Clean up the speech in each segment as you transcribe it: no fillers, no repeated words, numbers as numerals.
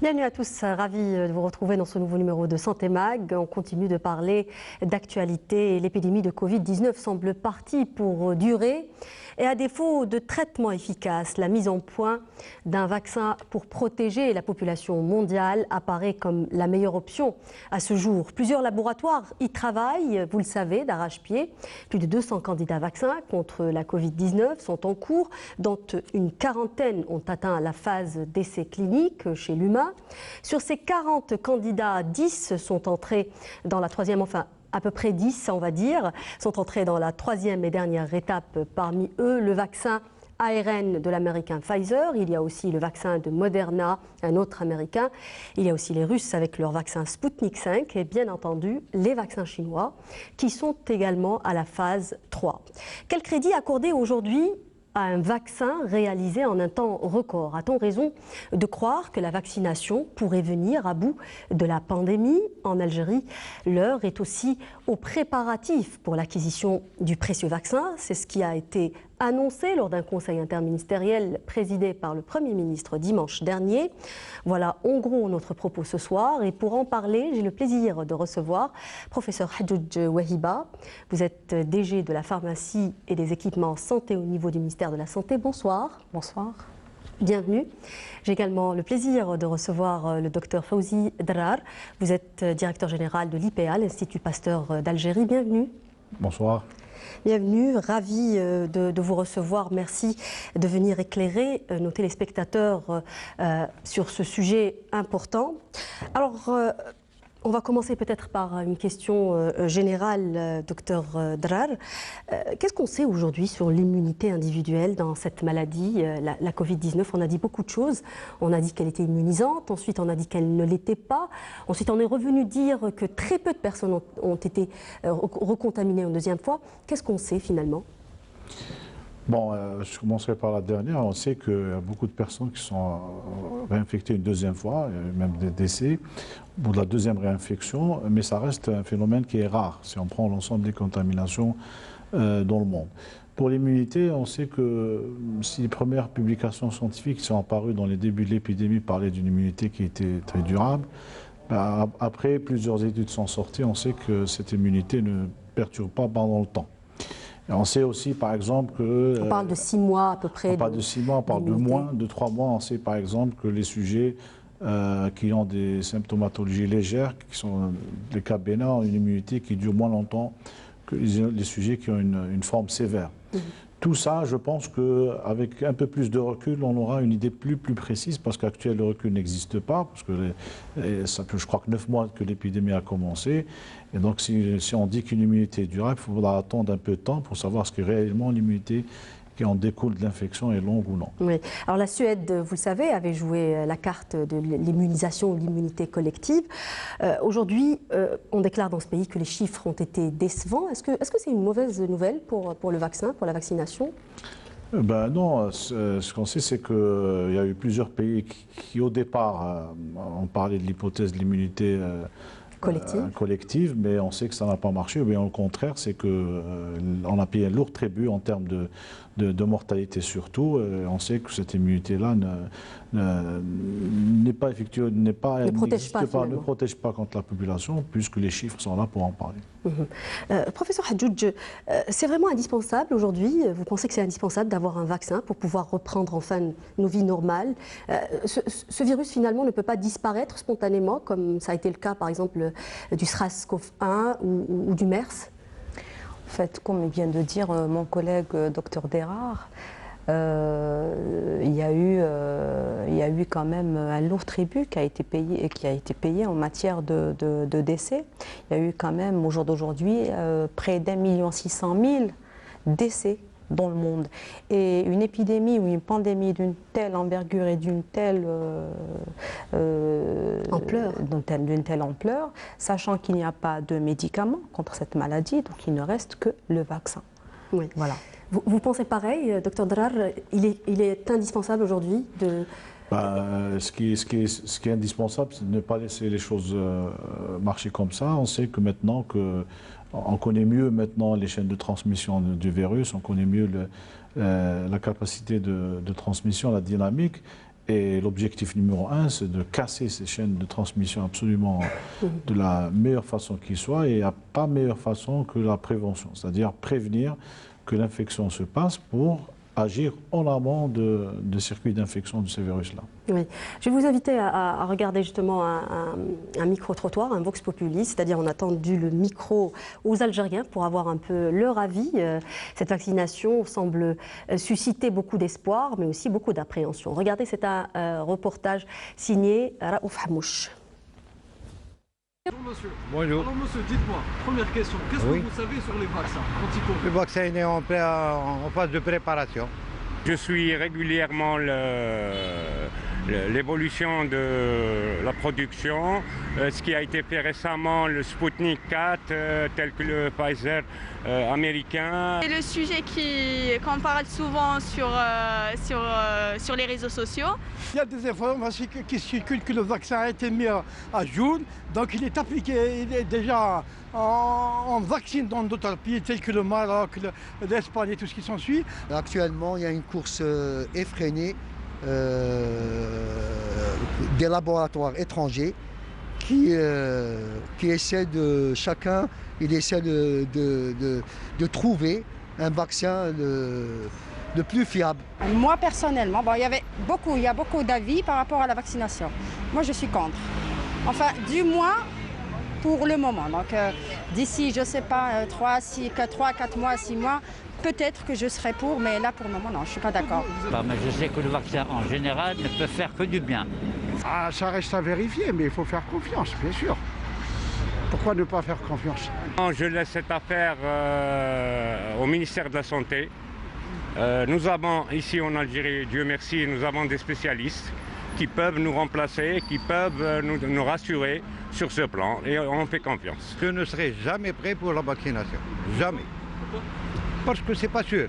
Bienvenue à tous, ravi de vous retrouver dans ce nouveau numéro de Santé Mag. On continue de parler d'actualité et l'épidémie de Covid-19 semble partie pour durer. Et à défaut de traitement efficace, la mise en point d'un vaccin pour protéger la population mondiale apparaît comme la meilleure option à ce jour. Plusieurs laboratoires y travaillent, vous le savez, d'arrache-pied. Plus de 200 candidats vaccins contre la Covid-19 sont en cours, dont une quarantaine ont atteint la phase d'essai clinique chez l'humain. Sur ces 40 candidats, 10 sont entrés dans la troisième, à peu près 10, on va dire, sont entrés dans la troisième et dernière étape. Parmi eux, le vaccin ARN de l'américain Pfizer. Il y a aussi le vaccin de Moderna, un autre américain. Il y a aussi les Russes avec leur vaccin Sputnik 5 et bien entendu les vaccins chinois qui sont également à la phase 3. Quel crédit accorder aujourd'hui à un vaccin réalisé en un temps record? A-t-on raison de croire que la vaccination pourrait venir à bout de la pandémie en Algérie? L'heure est aussi aux préparatifs pour l'acquisition du précieux vaccin. C'est ce qui a été annoncé lors d'un conseil interministériel présidé par le Premier ministre dimanche dernier. Voilà en gros notre propos ce soir. Et pour en parler, j'ai le plaisir de recevoir professeur Hadjoudj Wahiba. Vous êtes DG de la pharmacie et des équipements santé au niveau du ministère de la Santé. Bonsoir. Bonsoir. Bienvenue. J'ai également le plaisir de recevoir le docteur Fawzi Drar. Vous êtes directeur général de l'IPA, l'Institut Pasteur d'Algérie. Bienvenue. Bonsoir. Bienvenue, ravi de vous recevoir. Merci de venir éclairer nos téléspectateurs sur ce sujet important. Alors, on va commencer peut-être par une question générale, docteur Drar. Qu'est-ce qu'on sait aujourd'hui sur l'immunité individuelle dans cette maladie, la Covid-19? On a dit beaucoup de choses. On a dit qu'elle était immunisante, ensuite on a dit qu'elle ne l'était pas. Ensuite on est revenu dire que très peu de personnes ont été recontaminées une deuxième fois. Qu'est-ce qu'on sait finalement? Bon, je commencerai par la dernière. On sait qu'il y a beaucoup de personnes qui sont réinfectées une deuxième fois, même des décès, au bout de la deuxième réinfection, mais ça reste un phénomène qui est rare si on prend l'ensemble des contaminations dans le monde. Pour l'immunité, on sait que si les premières publications scientifiques qui sont apparues dans les débuts de l'épidémie parlaient d'une immunité qui était très durable, après plusieurs études sont sorties, on sait que cette immunité ne perturbe pas pendant le temps. Et on sait aussi, par exemple, que... On parle de 6 mois à peu près. On parle de 6 mois, on parle de moins de 3 mois. On sait, par exemple, que les sujets qui ont des symptomatologies légères, qui sont des cas bénins, ont une immunité qui dure moins longtemps que les sujets qui ont une forme sévère. Tout ça, je pense qu'avec un peu plus de recul, on aura une idée plus précise, parce qu'actuellement, le recul n'existe pas, parce que ça fait, je crois, que 9 mois que l'épidémie a commencé. Et donc, si on dit qu'une immunité est durable, il faudra attendre un peu de temps pour savoir ce que réellement l'immunité qui en découle de l'infection est longue ou non. Oui. Alors la Suède, vous le savez, avait joué la carte de l'immunisation ou l'immunité collective. Aujourd'hui, on déclare dans ce pays que les chiffres ont été décevants. Est-ce que c'est une mauvaise nouvelle pour le vaccin, pour la vaccination? Ben non, ce qu'on sait, c'est qu'il y a eu plusieurs pays qui au départ, ont parlé de l'hypothèse de l'immunité collective, mais on sait que ça n'a pas marché. Mais au contraire, c'est qu'on a payé un lourd tribut en termes de mortalité surtout. On sait que cette immunité-là n'est pas effectuée, ne protège pas contre la population, puisque les chiffres sont là pour en parler. Professeur Hadjoudj, c'est vraiment indispensable aujourd'hui, vous pensez que c'est indispensable d'avoir un vaccin pour pouvoir reprendre enfin nos vies normales? Ce virus finalement ne peut pas disparaître spontanément, comme ça a été le cas par exemple du SARS-CoV-1 ou du MERS? En fait, comme vient de dire mon collègue Dr Drar, il y a eu quand même un lourd tribut qui a été payé en matière de décès. Il y a eu quand même au jour d'aujourd'hui près d'1,6 million décès dans le monde. Et une épidémie ou une pandémie d'une telle envergure et d'une telle ampleur, sachant qu'il n'y a pas de médicaments contre cette maladie, donc il ne reste que le vaccin. Oui. Voilà. Vous pensez pareil, docteur Drar, il est indispensable aujourd'hui de... Ce qui est indispensable, c'est de ne pas laisser les choses marcher comme ça. On sait que maintenant on connaît mieux maintenant les chaînes de transmission du virus, on connaît mieux la capacité de transmission, la dynamique. Et l'objectif numéro un, c'est de casser ces chaînes de transmission absolument de la meilleure façon qui soit. Et il n'y a pas meilleure façon que la prévention, c'est-à-dire prévenir que l'infection se passe pour agir en amont de circuits d'infection de ces virus-là. Oui. Je vais vous inviter à regarder justement un micro-trottoir, un Vox Populi, c'est-à-dire on a tendu le micro aux Algériens pour avoir un peu leur avis. Cette vaccination semble susciter beaucoup d'espoir, mais aussi beaucoup d'appréhension. Regardez, c'est un reportage signé Raouf Hamouche. Bonjour monsieur. Bonjour. Alors monsieur, dites-moi, première question, qu'est-ce que vous savez sur les vaccins anti-Covid? Le vaccin est en phase de préparation. Je suis régulièrement l'évolution de la production, ce qui a été fait récemment, le Sputnik 4, tel que le Pfizer américain. C'est le sujet qu'on parle souvent sur les réseaux sociaux. Il y a des informations qui circulent que le vaccin a été mis à jour, donc il est appliqué, il est déjà en vaccine dans d'autres pays tels que le Maroc, l'Espagne et tout ce qui s'ensuit. Actuellement, il y a une course effrénée des laboratoires étrangers qui essaient chacun essaie de trouver un vaccin le plus fiable. Moi personnellement, il y a beaucoup d'avis par rapport à la vaccination. Moi je suis contre. Enfin, du moins pour le moment. Donc d'ici, je ne sais pas, 3, 4 mois, 6 mois, peut-être que je serai pour, mais là pour le moment, non, je ne suis pas d'accord. Mais je sais que le vaccin en général ne peut faire que du bien. Ah, ça reste à vérifier, mais il faut faire confiance, bien sûr. Pourquoi ne pas faire confiance? Je laisse cette affaire au ministère de la Santé. Nous avons ici en Algérie, Dieu merci, nous avons des spécialistes qui peuvent nous remplacer, qui peuvent nous rassurer sur ce plan et on fait confiance. Je ne serai jamais prêt pour la vaccination. Jamais. Parce que c'est pas sûr.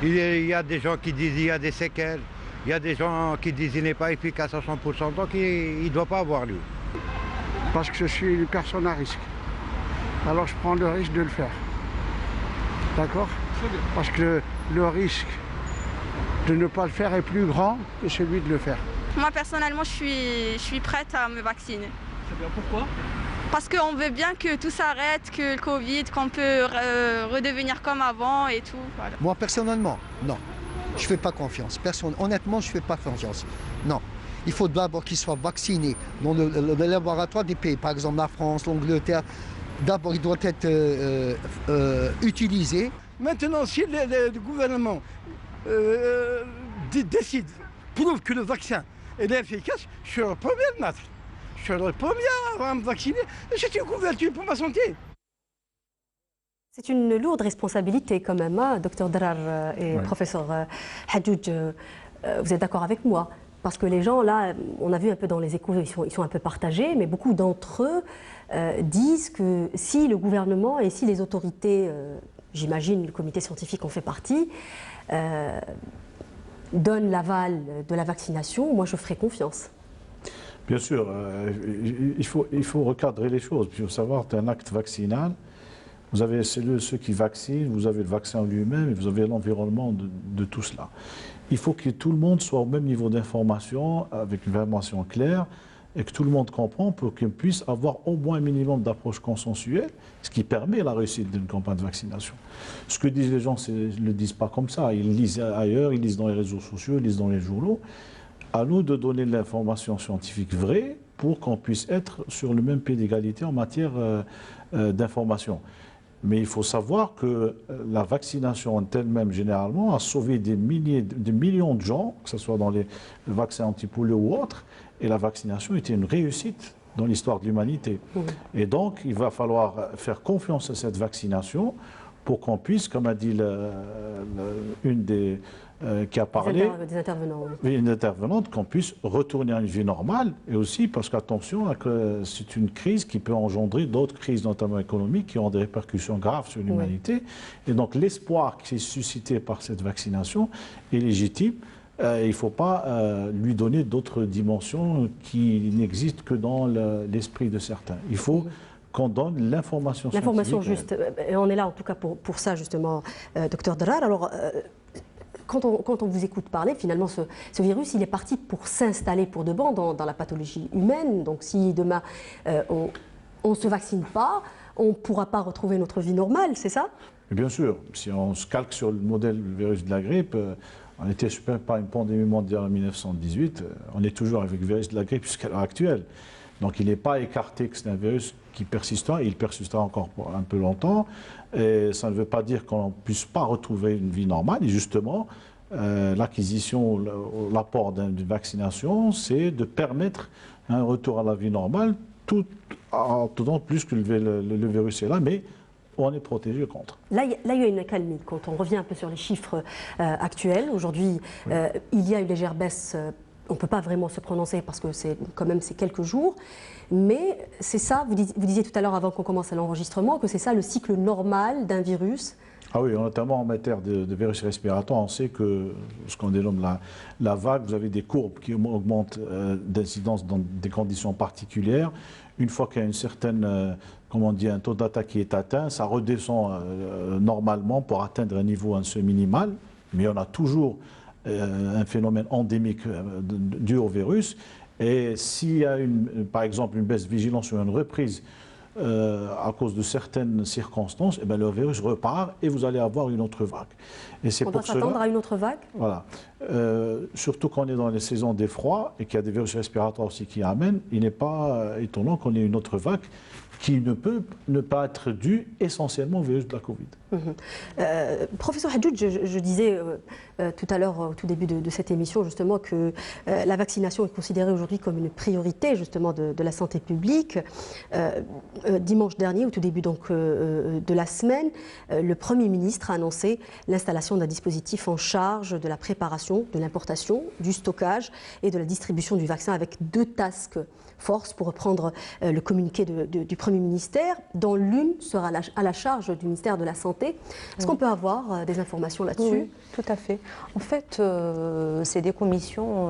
Il y a des gens qui disent qu'il y a des séquelles. Il y a des gens qui disent qu'il n'est pas efficace à 100%. Donc il ne doit pas avoir lieu. Parce que je suis une personne à risque. Alors je prends le risque de le faire. D'accord? Parce que le risque de ne pas le faire est plus grand que celui de le faire. Moi personnellement, je suis prête à me vacciner. C'est bien, pourquoi? Parce qu'on veut bien que tout s'arrête, que le Covid, qu'on peut redevenir comme avant et tout. Voilà. Moi personnellement, non. Je ne fais pas confiance. Honnêtement, je ne fais pas confiance. Non. Il faut d'abord qu'ils soient vaccinés dans le laboratoire des pays, par exemple la France, l'Angleterre. D'abord, il doit être utilisé. Maintenant, si le gouvernement décide, prouve que le vaccin est efficace, je suis le premier à le mettre. Je suis le premier à me vacciner. C'est une couverture pour ma santé. C'est une lourde responsabilité quand même, hein, docteur Drar et professeur Hadjoudj. Vous êtes d'accord avec moi? Parce que les gens, là, on a vu un peu dans les échos, ils sont un peu partagés, mais beaucoup d'entre eux disent que si le gouvernement et si les autorités, j'imagine le comité scientifique en fait partie, donnent l'aval de la vaccination, moi je ferai confiance. Bien sûr, il faut recadrer les choses. Il faut savoir qu'un acte vaccinal, vous avez ceux qui vaccinent, vous avez le vaccin lui-même et vous avez l'environnement de tout cela. Il faut que tout le monde soit au même niveau d'information, avec une information claire, et que tout le monde comprend pour qu'on puisse avoir au moins un minimum d'approche consensuelle, ce qui permet la réussite d'une campagne de vaccination. Ce que disent les gens, ils ne le disent pas comme ça. Ils lisent ailleurs, ils lisent dans les réseaux sociaux, ils lisent dans les journaux. À nous de donner de l'information scientifique vraie pour qu'on puisse être sur le même pied d'égalité en matière d'information. Mais il faut savoir que la vaccination en elle-même, généralement, a sauvé des millions de gens, que ce soit dans les vaccins anti-polio ou autres, et la vaccination était une réussite dans l'histoire de l'humanité. Et donc, il va falloir faire confiance à cette vaccination pour qu'on puisse, comme a dit une des qui a parlé, des intervenants, une intervenante, qu'on puisse retourner à une vie normale, et aussi parce qu'attention, c'est une crise qui peut engendrer d'autres crises, notamment économiques, qui ont des répercussions graves sur l'humanité. Et donc l'espoir qui est suscité par cette vaccination est légitime. Il ne faut pas lui donner d'autres dimensions qui n'existent que dans l'esprit de certains. Il faut qu'on donne l'information scientifique. L'information juste. Et on est là en tout cas pour ça justement, docteur Drar. Alors, quand on vous écoute parler, finalement, ce virus, il est parti pour s'installer pour de bon dans la pathologie humaine. Donc si demain, on ne se vaccine pas, on ne pourra pas retrouver notre vie normale, c'est ça? Bien sûr, si on se calque sur le modèle du virus de la grippe, on était super par une pandémie mondiale en 1918, on est toujours avec le virus de la grippe jusqu'à l'heure actuelle. Donc il n'est pas écarté que c'est un virus qui persistera, il persistera encore pour un peu longtemps. Et ça ne veut pas dire qu'on ne puisse pas retrouver une vie normale. Et justement, l'acquisition, l'apport d'une vaccination, c'est de permettre un retour à la vie normale, tout en plus que le virus est là, mais on est protégé contre. Là, il y a une accalmie. Quand on revient un peu sur les chiffres actuels, aujourd'hui, il y a une légère baisse. On ne peut pas vraiment se prononcer parce que c'est quand même quelques jours. Mais c'est ça, vous disiez tout à l'heure avant qu'on commence à l'enregistrement, que c'est ça le cycle normal d'un virus. Ah oui, notamment en matière de virus respiratoire, on sait que ce qu'on dénomme la vague, vous avez des courbes qui augmentent d'incidence dans des conditions particulières. Une fois qu'il y a une certaine, un taux d'attaque qui est atteint, ça redescend normalement pour atteindre un niveau minimal, mais on a toujours un phénomène endémique dû au virus. Et s'il y a par exemple une baisse de vigilance ou une reprise à cause de certaines circonstances, eh bien, le virus repart et vous allez avoir une autre vague. Et on doit s'attendre à une autre vague? Voilà. Surtout quand on est dans les saisons des froids et qu'il y a des virus respiratoires aussi qui amènent, il n'est pas étonnant qu'on ait une autre vague qui ne peut ne pas être due essentiellement au virus de la Covid. Professeur Hadjoudj, je disais tout à l'heure, au tout début de cette émission, justement, que la vaccination est considérée aujourd'hui comme une priorité, justement, de la santé publique. Dimanche dernier, au tout début donc, de la semaine, le Premier ministre a annoncé l'installation d'un dispositif en charge de la préparation, de l'importation, du stockage et de la distribution du vaccin avec 2 task force, pour reprendre le communiqué du Premier ministère, dont l'une sera à la charge du ministère de la Santé. Est-ce qu'on peut avoir des informations là-dessus? Oui, tout à fait. En fait, c'est des commissions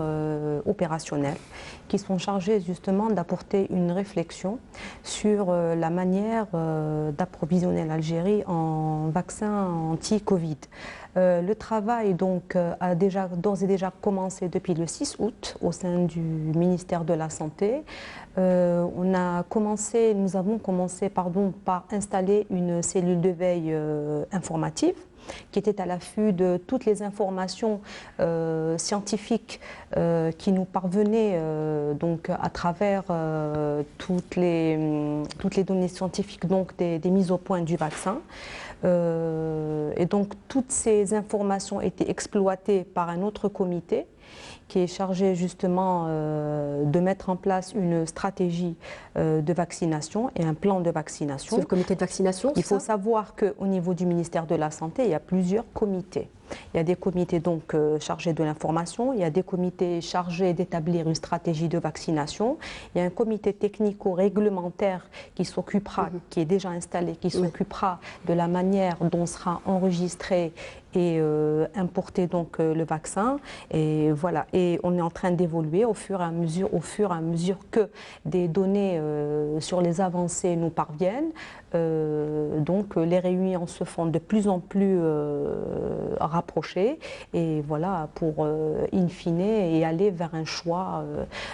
opérationnelles qui sont chargées justement d'apporter une réflexion sur la manière d'approvisionner l'Algérie en vaccins anti-Covid. Le travail donc a d'ores et déjà commencé depuis le 6 août au sein du ministère de la Santé. Nous avons commencé par installer une cellule de veille informative qui était à l'affût de toutes les informations scientifiques qui nous parvenaient donc à travers toutes les données scientifiques donc des mises au point du vaccin. Et donc toutes ces informations étaient exploitées par un autre comité qui est chargé justement de mettre en place une stratégie de vaccination et un plan de vaccination. C'est le comité de vaccination? Il faut savoir qu'au niveau du ministère de la Santé, il y a plusieurs comités. Il y a des comités donc chargés de l'information, il y a des comités chargés d'établir une stratégie de vaccination, il y a un comité technico-réglementaire qui s'occupera, qui est déjà installé, qui s'occupera de la manière dont sera enregistré et importer donc le vaccin. Et voilà, et on est en train d'évoluer au fur et à mesure que des données sur les avancées nous parviennent. Donc les réunions se font de plus en plus rapprochées, et voilà, pour in fine et aller vers un choix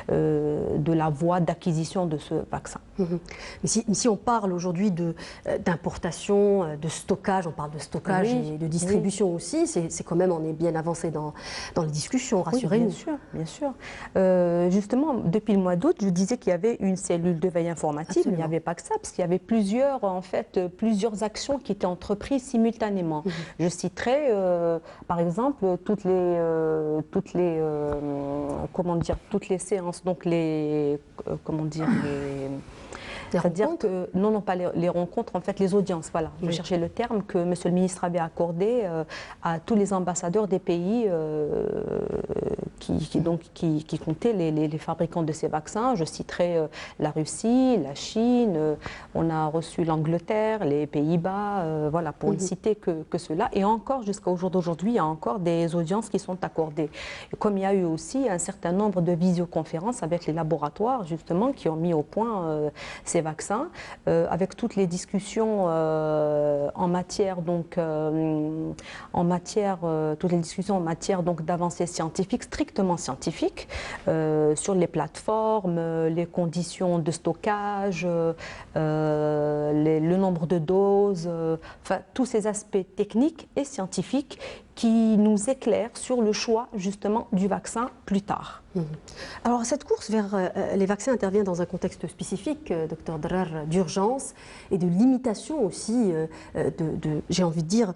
de la voie d'acquisition de ce vaccin. Mais si on parle aujourd'hui d'importation, de stockage, on parle de stockage et de distribution aussi, c'est quand même, on est bien avancé dans les discussions, rassurez-nous. Oui, bien sûr. Justement, depuis le mois d'août, je disais qu'il y avait une cellule de veille informative. Absolument. Il n'y avait pas que ça, parce qu'il y avait plusieurs actions qui étaient entreprises simultanément. Je citerai par exemple toutes les séances, donc c'est-à-dire que, non, pas les rencontres, en fait les audiences, voilà, je cherchais le terme que M. le ministre avait accordé à tous les ambassadeurs des pays qui comptaient les fabricants de ces vaccins. Je citerai la Russie, la Chine, on a reçu l'Angleterre, les Pays-Bas, voilà, pour ne citer que cela. Et encore, jusqu'au jour d'aujourd'hui, il y a encore des audiences qui sont accordées. Et comme il y a eu aussi un certain nombre de visioconférences avec les laboratoires, justement, qui ont mis au point ces vaccins, avec toutes les discussions toutes les discussions en matière donc d'avancées scientifiques, strictement scientifiques, sur les plateformes, les conditions de stockage, le nombre de doses, enfin tous ces aspects techniques et scientifiques qui nous éclairent sur le choix justement du vaccin plus tard. Alors cette course vers les vaccins intervient dans un contexte spécifique, Dr Drar, d'urgence et de limitation aussi, j'ai envie de dire,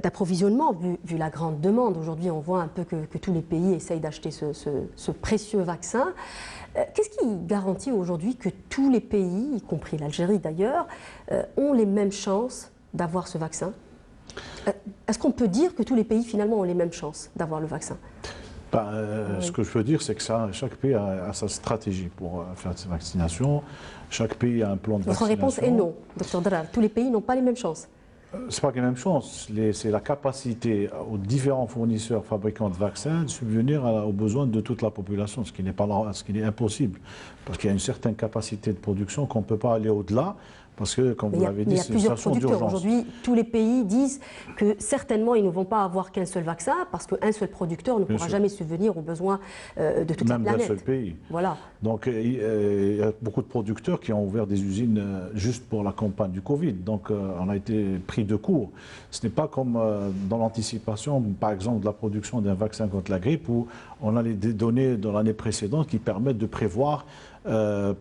d'approvisionnement, vu la grande demande. Aujourd'hui, on voit un peu que tous les pays essayent d'acheter ce précieux vaccin. Qu'est-ce qui garantit aujourd'hui que tous les pays, y compris l'Algérie d'ailleurs, ont les mêmes chances d'avoir ce vaccin? Est-ce qu'on peut dire que tous les pays finalement ont les mêmes chances d'avoir le vaccin? Ce que je peux dire, c'est que chaque pays a sa stratégie pour faire cette vaccination. Chaque pays a un plan de vaccination. Votre réponse est non, Dr Drar. Tous les pays n'ont pas les mêmes chances. Ce n'est pas les mêmes chances. C'est la capacité aux différents fournisseurs, fabricants de vaccins, de subvenir aux besoins de toute la population, ce qui est impossible. Parce qu'il y a une certaine capacité de production qu'on ne peut pas aller au-delà. Parce que, comme vous l'avez dit, c'est une situation d'urgence. Aujourd'hui, tous les pays disent que certainement, ils ne vont pas avoir qu'un seul vaccin, parce qu'un seul producteur ne pourra jamais subvenir aux besoins de toute la planète. Même d'un seul pays. Voilà. Donc, il y a beaucoup de producteurs qui ont ouvert des usines juste pour la campagne du Covid. Donc, on a été pris de court. Ce n'est pas comme dans l'anticipation, par exemple, de la production d'un vaccin contre la grippe, où on a des données dans l'année précédente qui permettent de prévoir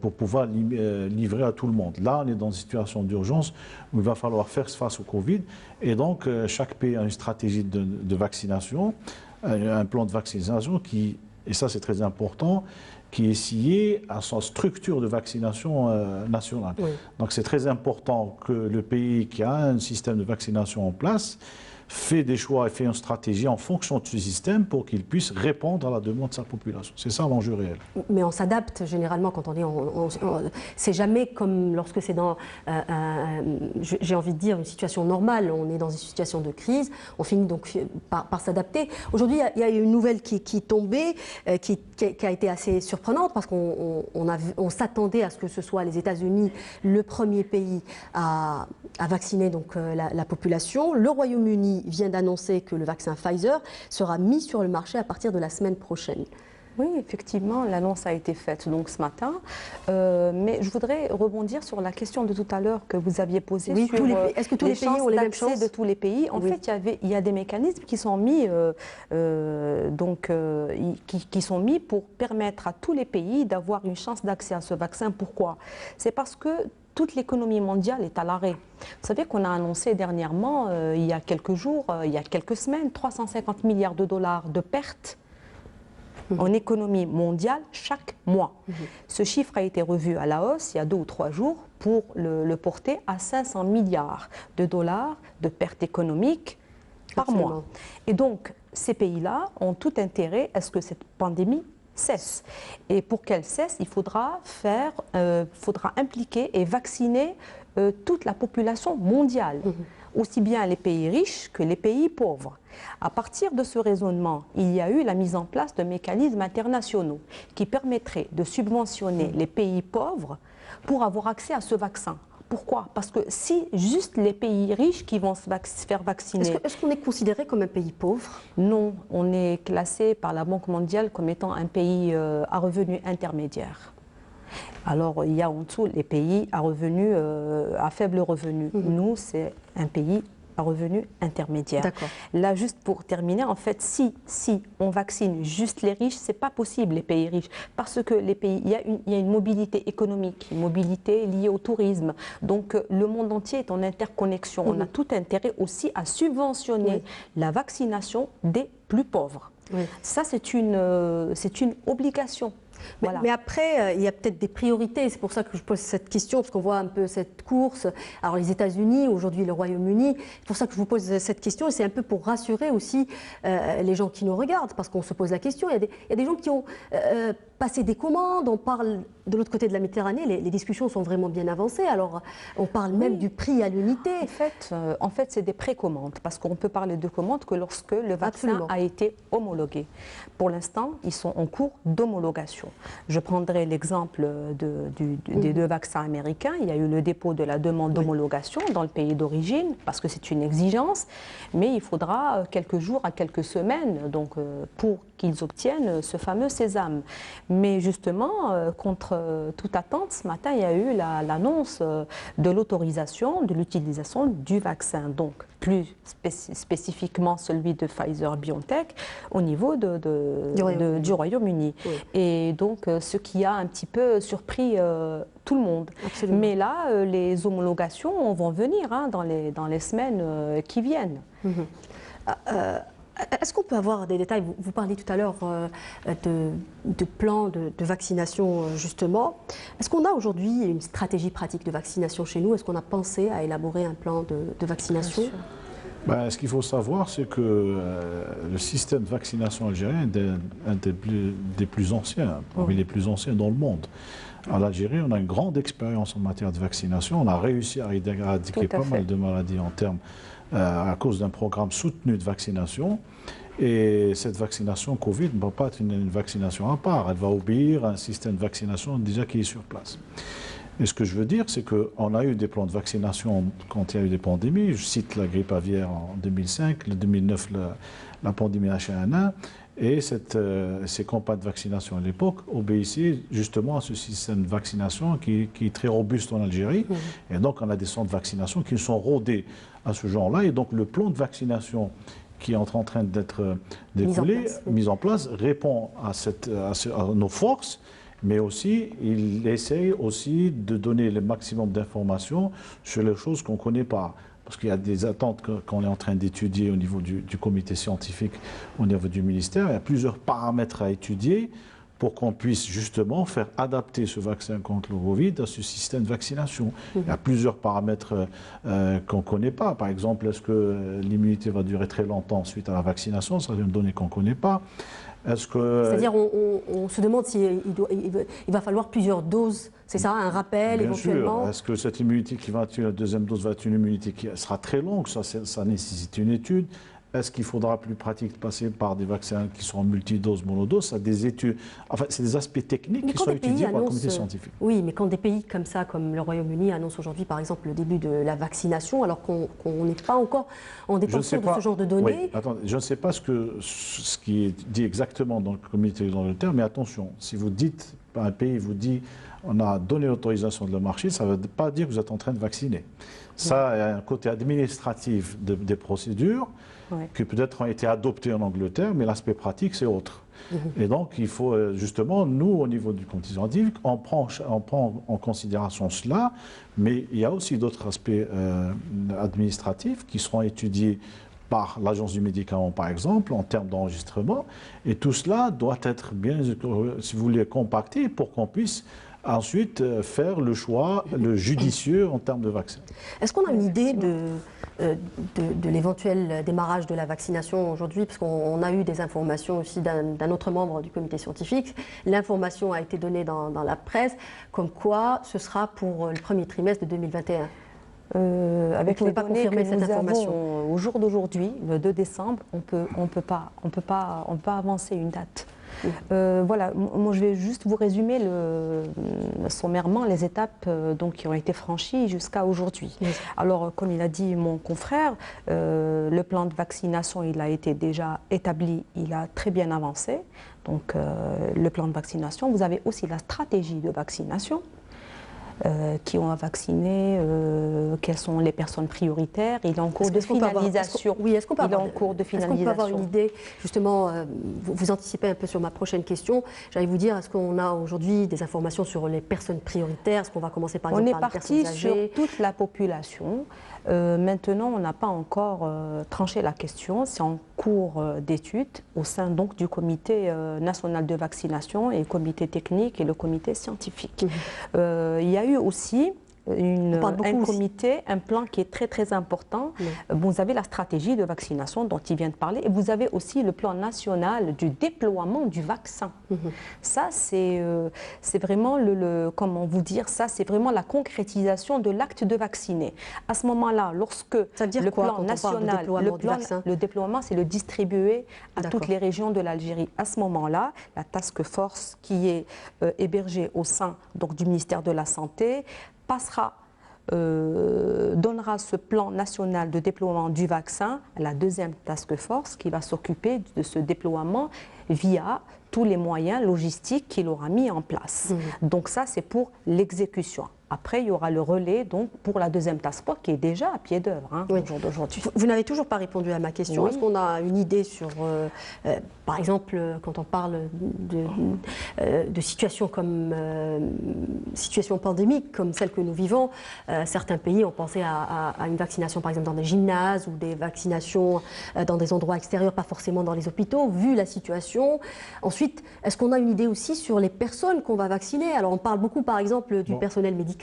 pour pouvoir livrer à tout le monde. Là, on est dans une situation d'urgence où il va falloir faire face au Covid. Et donc, chaque pays a une stratégie de vaccination, un plan de vaccination qui, et ça c'est très important, qui est scié à sa structure de vaccination nationale. Oui. Donc, c'est très important que le pays qui a un système de vaccination en place fait des choix et fait une stratégie en fonction de ce système pour qu'il puisse répondre à la demande de sa population. C'est ça l'enjeu réel. Mais on s'adapte généralement quand on dit... c'est jamais comme lorsque c'est dans, j'ai envie de dire, une situation normale. On est dans une situation de crise, on finit donc par s'adapter. Aujourd'hui, il y a une nouvelle qui est tombée, qui a été assez surprenante parce qu'on s'attendait à ce que ce soit les États-Unis le premier pays à vacciner donc, la population. Le Royaume-Uni vient d'annoncer que le vaccin Pfizer sera mis sur le marché à partir de la semaine prochaine. Oui, effectivement, l'annonce a été faite donc ce matin. Mais je voudrais rebondir sur la question de tout à l'heure que vous aviez posée sur est-ce que tous les pays ont les mêmes chances de tous les pays. En fait, il y a des mécanismes qui sont mis, qui sont mis pour permettre à tous les pays d'avoir une chance d'accès à ce vaccin. Pourquoi? C'est parce que toute l'économie mondiale est à l'arrêt. Vous savez qu'on a annoncé dernièrement, il y a quelques jours, il y a quelques semaines, 350 milliards de dollars de pertes en économie mondiale chaque mois. Ce chiffre a été revu à la hausse il y a 2 ou 3 jours pour le porter à 500 milliards de dollars de pertes économiques par mois. Et donc, ces pays-là ont tout intérêt à ce que cette pandémie cesse. Et pour qu'elle cesse, il faudra impliquer et vacciner toute la population mondiale, aussi bien les pays riches que les pays pauvres. À partir de ce raisonnement, il y a eu la mise en place de mécanismes internationaux qui permettraient de subventionner les pays pauvres pour avoir accès à ce vaccin. Pourquoi? Parce que si juste les pays riches qui vont se faire vacciner... Est-ce qu'on est considéré comme un pays pauvre? Non, on est classé par la Banque mondiale comme étant un pays à revenus intermédiaires. Alors, il y a en dessous les pays à revenus, à faible revenu. Nous, c'est un pays à revenus intermédiaires. Là, juste pour terminer, en fait, si on vaccine juste les riches, c'est pas possible, les pays riches, parce que les pays, il y a une mobilité économique, une mobilité liée au tourisme. Donc, le monde entier est en interconnexion. On a tout intérêt aussi à subventionner la vaccination des plus pauvres. Ça, c'est une obligation. Voilà. Mais après, il y a peut-être des priorités. C'est pour ça que je pose cette question, parce qu'on voit un peu cette course. Alors les États-Unis, aujourd'hui le Royaume-Uni. C'est pour ça que je vous pose cette question. Et c'est un peu pour rassurer aussi les gens qui nous regardent, parce qu'on se pose la question. Il y a des gens qui ont passer des commandes, on parle de l'autre côté de la Méditerranée, les discussions sont vraiment bien avancées, alors on parle même du prix à l'unité. En fait c'est des précommandes, parce qu'on peut parler de commandes que lorsque le vaccin a été homologué. Pour l'instant, ils sont en cours d'homologation. Je prendrai l'exemple des 2 vaccins américains. Il y a eu le dépôt de la demande d'homologation dans le pays d'origine, parce que c'est une exigence, mais il faudra quelques jours à quelques semaines donc, pour qu'ils obtiennent ce fameux sésame. Mais justement, contre toute attente, ce matin, il y a eu l'annonce de l'autorisation de l'utilisation du vaccin, donc plus spécifiquement celui de Pfizer-BioNTech au niveau du Royaume-Uni. Oui. Et donc, ce qui a un petit peu surpris tout le monde. Absolument. Mais là, les homologations vont venir dans les semaines qui viennent. Est-ce qu'on peut avoir des détails? Vous parliez tout à l'heure de plans de vaccination, justement. Est-ce qu'on a aujourd'hui une stratégie pratique de vaccination chez nous? Est-ce qu'on a pensé à élaborer un plan de vaccination? Ce qu'il faut savoir, c'est que le système de vaccination algérien est un des plus anciens, parmi les plus anciens dans le monde. En Algérie, on a une grande expérience en matière de vaccination. On a réussi à éradiquer pas mal de maladies à cause d'un programme soutenu de vaccination. Et cette vaccination Covid ne va pas être une vaccination à part. Elle va obéir à un système de vaccination déjà qui est sur place. Et ce que je veux dire, c'est qu'on a eu des plans de vaccination quand il y a eu des pandémies. Je cite la grippe aviaire en 2005, le 2009, la pandémie H1N1. Et ces campagnes de vaccination à l'époque obéissaient justement à ce système de vaccination qui est très robuste en Algérie. Et donc, on a des centres de vaccination qui sont rodés à ce genre-là. Et donc, le plan de vaccination qui est en train d'être découlé, mis en place, répond à nos forces. Mais aussi, il essaye aussi de donner le maximum d'informations sur les choses qu'on ne connaît pas. Parce qu'il y a des attentes qu'on est en train d'étudier au niveau du comité scientifique, au niveau du ministère. Il y a plusieurs paramètres à étudier pour qu'on puisse justement faire adapter ce vaccin contre le Covid à ce système de vaccination. Il y a plusieurs paramètres qu'on ne connaît pas. Par exemple, est-ce que l'immunité va durer très longtemps suite à la vaccination? C'est une donnée qu'on ne connaît pas. C'est-à-dire, on se demande s'il va falloir plusieurs doses, c'est ça, un rappel éventuellement? Bien sûr. Est-ce que cette immunité qui va être la deuxième dose va être une immunité qui sera très longue? Ça nécessite une étude. Est-ce qu'il faudra plus pratique de passer par des vaccins qui sont en multidose, monodose? Ça des études. Enfin, c'est des aspects techniques qui sont étudiés par le comité scientifique. Oui, mais quand des pays comme ça, comme le Royaume-Uni, annoncent aujourd'hui, par exemple, le début de la vaccination, alors qu'on n'est pas encore en détention de ce genre de données. Oui, attendez, je ne sais pas ce qui est dit exactement dans le comité d'Angleterre, mais attention, si vous dites, un pays vous dit, on a donné l'autorisation de le marché, ça ne veut pas dire que vous êtes en train de vacciner. Ça a un côté administratif des procédures qui peut-être ont été adoptées en Angleterre, mais l'aspect pratique, c'est autre. Et donc, il faut justement, nous, au niveau du comité scientifique, on prend en considération cela, mais il y a aussi d'autres aspects administratifs qui seront étudiés par l'Agence du médicament, par exemple, en termes d'enregistrement. Et tout cela doit être bien, si vous voulez, compacté pour qu'on puisse ensuite faire le choix, le judicieux en termes de vaccin. Est-ce qu'on a une idée de l'éventuel démarrage de la vaccination aujourd'hui? Parce qu'on a eu des informations aussi d'un autre membre du comité scientifique. L'information a été donnée dans la presse, comme quoi ce sera pour le premier trimestre de 2021. Avec les données que nous avons au jour d'aujourd'hui, le 2 décembre, on peut pas avancer une date. Voilà, moi je vais juste vous résumer sommairement les étapes qui ont été franchies jusqu'à aujourd'hui. Alors, comme il a dit mon confrère, le plan de vaccination, il a été déjà établi, il a très bien avancé. Donc, le plan de vaccination, vous avez aussi la stratégie de vaccination. Qui ont à vacciner, quelles sont les personnes prioritaires. Il est en cours de finalisation. Est-ce qu'on peut avoir une idée, justement, vous anticipez un peu sur ma prochaine question. J'allais vous dire, est-ce qu'on a aujourd'hui des informations sur les personnes prioritaires? Est-ce qu'on va commencer par exemple par les personnes âgées? On est parti sur toute la population. Maintenant, on n'a pas encore tranché la question. C'est en cours d'étude au sein donc du comité national de vaccination et le comité technique et le comité scientifique. Il y a eu aussi un comité, un plan qui est très très important. Vous avez la stratégie de vaccination dont il vient de parler et vous avez aussi le plan national du déploiement du vaccin. Ça, c'est vraiment comment vous dire, ça c'est vraiment la concrétisation de l'acte de vacciner. À ce moment-là, lorsque le plan national, le déploiement, c'est le distribuer à toutes les régions de l'Algérie. À ce moment-là, la task force qui est hébergée au sein donc, du ministère de la Santé donnera ce plan national de déploiement du vaccin à la deuxième task force qui va s'occuper de ce déploiement via tous les moyens logistiques qu'il aura mis en place. Donc ça, c'est pour l'exécution. Après, il y aura le relais donc, pour la deuxième task force qui est déjà à pied d'œuvre au jour d'aujourd'hui. Vous n'avez toujours pas répondu à ma question. Est-ce qu'on a une idée sur, par exemple, quand on parle de situations comme situation pandémique comme celle que nous vivons, certains pays ont pensé à une vaccination par exemple dans des gymnases ou des vaccinations dans des endroits extérieurs, pas forcément dans les hôpitaux, vu la situation. Ensuite, est-ce qu'on a une idée aussi sur les personnes qu'on va vacciner? Alors on parle beaucoup par exemple du personnel médical.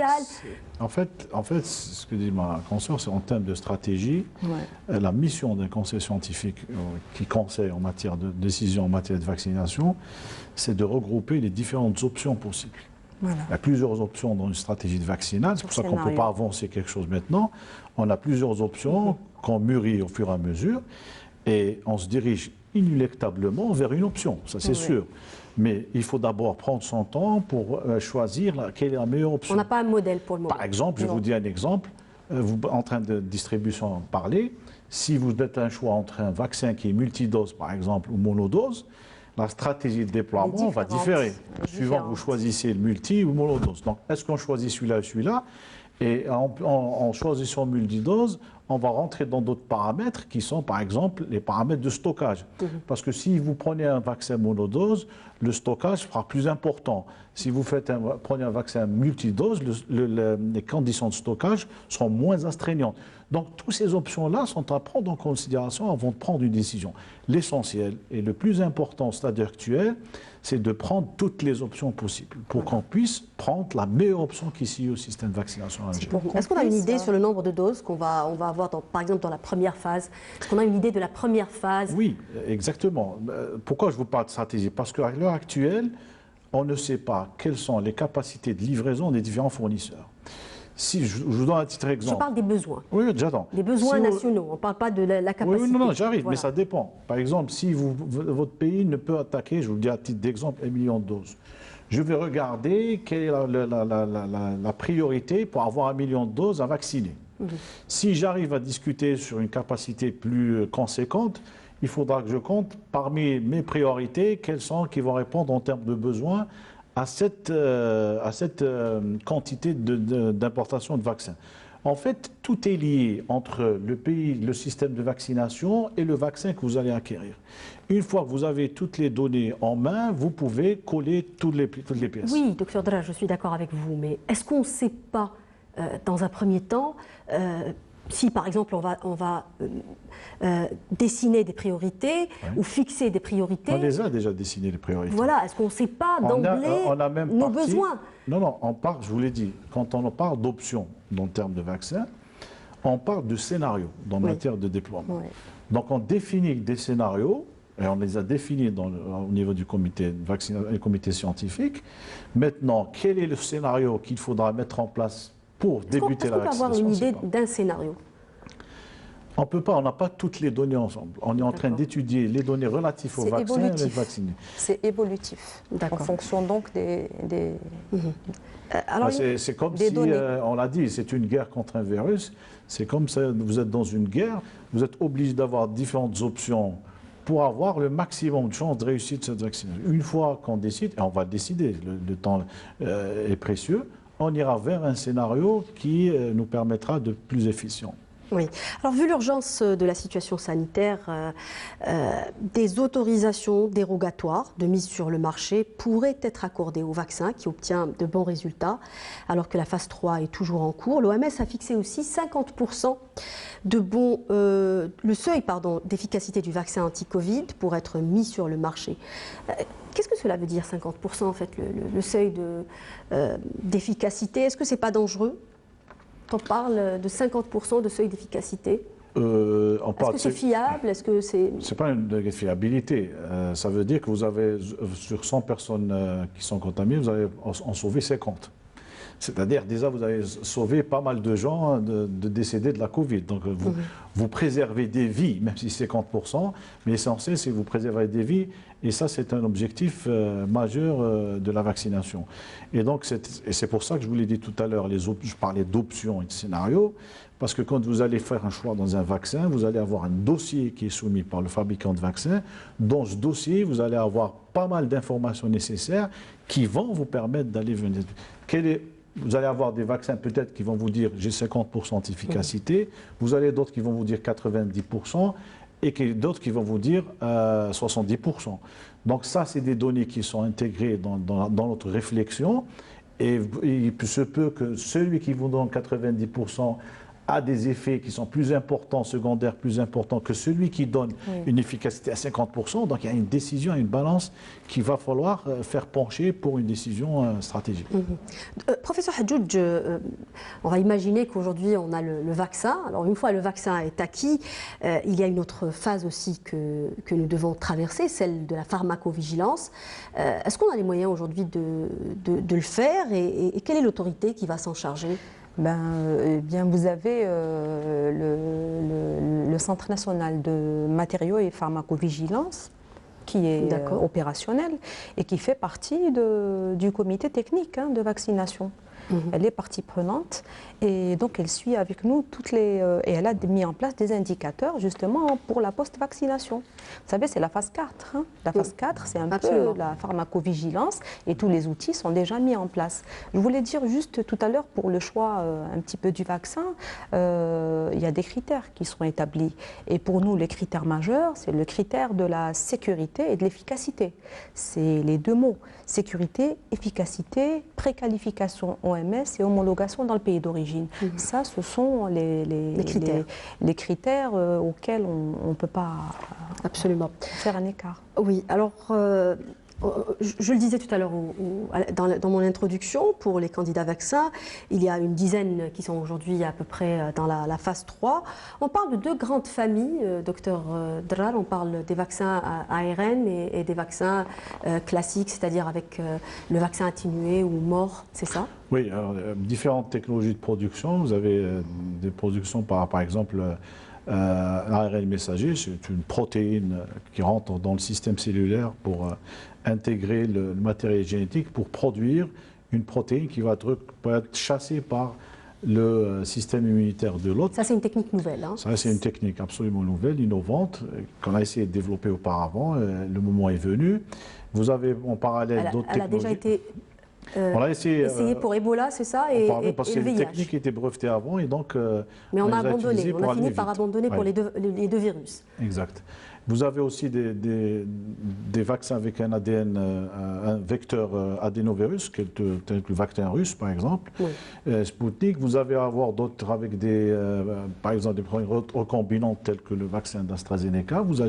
En fait, ce que dit ma consoeur, c'est en termes de stratégie, la mission d'un conseil scientifique qui conseille en matière de décision en matière de vaccination, c'est de regrouper les différentes options possibles. Voilà. Il y a plusieurs options dans une stratégie de vaccinale, c'est pour ça qu'on ne peut pas avancer quelque chose maintenant. On a plusieurs options qu'on mûrit au fur et à mesure et on se dirige inéluctablement vers une option, ça c'est sûr. Mais il faut d'abord prendre son temps pour choisir quelle est la meilleure option. On n'a pas un modèle pour le moment. Par exemple, je vous dis un exemple, vous en train de distribution parler, si vous êtes un choix entre un vaccin qui est multidose par exemple ou monodose, la stratégie de déploiement va différer, suivant que vous choisissez le multi ou monodose. Donc est-ce qu'on choisit celui-là ou celui-là? Et en choisissant multidose, on va rentrer dans d'autres paramètres qui sont par exemple les paramètres de stockage. Parce que si vous prenez un vaccin monodose, le stockage sera plus important. Si vous prenez un vaccin multidose, les conditions de stockage seront moins astreignantes. Donc toutes ces options-là sont à prendre en considération avant de prendre une décision. L'essentiel et le plus important au stade actuel, c'est de prendre toutes les options possibles pour qu'on puisse prendre la meilleure option qui est au système de vaccination. Est-ce qu'on a une idée sur le nombre de doses qu'on va avoir, par exemple, dans la première phase? Est-ce qu'on a une idée de la première phase? Oui, exactement. Pourquoi je vous parle de stratégie? Parce qu'à l'heure actuelle, on ne sait pas quelles sont les capacités de livraison des différents fournisseurs. Si je vous donne un petit exemple. Je parle des besoins. Oui, j'attends. Des besoins nationaux. On ne parle pas de la capacité. Oui, non, j'arrive, mais ça dépend. Par exemple, si votre pays ne peut attaquer, je vous le dis à titre d'exemple, 1 million de doses. Je vais regarder quelle est la priorité pour avoir 1 million de doses à vacciner. Si j'arrive à discuter sur une capacité plus conséquente, il faudra que je compte parmi mes priorités quelles sont qui vont répondre en termes de besoins à cette quantité d'importation de vaccins. En fait, tout est lié entre le pays, le système de vaccination et le vaccin que vous allez acquérir. Une fois que vous avez toutes les données en main, vous pouvez coller toutes les pièces. Oui, docteur Dra, je suis d'accord avec vous, mais est-ce qu'on ne sait pas, dans un premier temps, si par exemple on va dessiner des priorités ou fixer des priorités. On les a déjà dessinées, les priorités. Voilà, est-ce qu'on ne sait pas d'emblée nos besoins? Non, on parle, je vous l'ai dit, quand on parle d'options dans le terme de vaccin, on parle de scénarios dans matière de déploiement. Donc on définit des scénarios, et on les a définis au niveau du comité scientifique. Maintenant, quel est le scénario qu'il faudra mettre en place pour débuter la vaccination? Est-ce qu'on peut avoir une idée d'un scénario? On ne peut pas, on n'a pas toutes les données ensemble. On est en train d'étudier les données relatives aux vaccins et les vaccinés. C'est évolutif, en fonction donc des Alors, c'est comme si, on l'a dit, c'est une guerre contre un virus. C'est comme ça, vous êtes dans une guerre, vous êtes obligé d'avoir différentes options pour avoir le maximum de chances de réussir cette vaccination. Une fois qu'on décide, et on va décider, le temps est précieux, on ira vers un scénario qui nous permettra de plus efficient. Oui. Alors, vu l'urgence de la situation sanitaire, des autorisations dérogatoires de mise sur le marché pourraient être accordées au vaccin qui obtient de bons résultats, alors que la phase 3 est toujours en cours. L'OMS a fixé aussi 50% le seuil d'efficacité du vaccin anti-Covid pour être mis sur le marché. Qu'est-ce que cela veut dire, 50% en fait, le seuil d'efficacité? Est-ce que ce n'est pas dangereux? quand on parle de 50% de seuil d'efficacité? Est-ce que c'est fiable? Est-ce que c'est... C'est pas une fiabilité. Ça veut dire que vous avez, sur 100 personnes qui sont contaminées, vous allez en sauver 50. C'est-à-dire, déjà, vous avez sauvé pas mal de gens de décéder de la Covid. Donc, vous préservez des vies, même si c'est 50%, mais l'essentiel, c'est que vous préservez des vies. Et ça, c'est un objectif majeur de la vaccination. Et donc, c'est pour ça que je vous l'ai dit tout à l'heure, je parlais d'options et de scénarios, parce que quand vous allez faire un choix dans un vaccin, vous allez avoir un dossier qui est soumis par le fabricant de vaccins. Dans ce dossier, vous allez avoir pas mal d'informations nécessaires qui vont vous permettre d'aller venir. Vous allez avoir des vaccins peut-être qui vont vous dire j'ai 50% d'efficacité, vous avez d'autres qui vont vous dire 90% et d'autres qui vont vous dire 70%. Donc ça, c'est des données qui sont intégrées dans notre réflexion et il se peut que celui qui vous donne 90% a des effets qui sont plus importants, secondaires plus importants que celui qui donne une efficacité à 50%. Donc il y a une décision, une balance qu'il va falloir faire pencher pour une décision stratégique. Professeur Hadjoudj, on va imaginer qu'aujourd'hui on a le vaccin. Alors une fois le vaccin est acquis, il y a une autre phase aussi que nous devons traverser, celle de la pharmacovigilance. Est-ce qu'on a les moyens aujourd'hui de le faire et quelle est l'autorité qui va s'en charger? Bien, vous avez le Centre national de matériaux et pharmacovigilance qui est opérationnel et qui fait partie du comité technique de vaccination. Elle est partie prenante et donc elle suit avec nous et elle a mis en place des indicateurs justement pour la post-vaccination. Vous savez, c'est la phase 4. La phase 4, c'est un peu la pharmacovigilance et tous les outils sont déjà mis en place. Je voulais dire juste tout à l'heure pour le choix un petit peu du vaccin, il y a des critères qui seront établis. Et pour nous, les critères majeurs, c'est le critère de la sécurité et de l'efficacité. C'est les deux mots. Sécurité, efficacité, préqualification OMS et homologation dans le pays d'origine. Ça, ce sont les critères auxquels on ne peut pas faire un écart. Oui, alors je le disais tout à l'heure dans mon introduction, pour les candidats vaccins, il y a une dizaine qui sont aujourd'hui à peu près dans la phase 3. On parle de deux grandes familles, docteur Drar, on parle des vaccins à ARN et des vaccins classiques, c'est-à-dire avec le vaccin atténué ou mort, c'est ça? Oui, alors, différentes technologies de production. Vous avez des productions par exemple l'ARN messager, c'est une protéine qui rentre dans le système cellulaire pour intégrer le matériel génétique pour produire une protéine qui va être chassée par le système immunitaire de l'autre. Ça, c'est une technique nouvelle. Ça, c'est une technique absolument nouvelle, innovante, qu'on a essayé de développer auparavant. Le moment est venu. Vous avez en parallèle d'autres technologies. Elle a déjà été on a essayé pour Ebola, c'est ça, parce que les techniques étaient brevetées avant et donc. Mais on a abandonné. On a fini par abandonner pour les deux virus. Exact. Vous avez aussi des vaccins avec un ADN, un vecteur adénovirus, tel que le vaccin russe par exemple, Sputnik. Vous allez avoir d'autres avec par exemple des produits recombinants tels que le vaccin d'AstraZeneca. Vous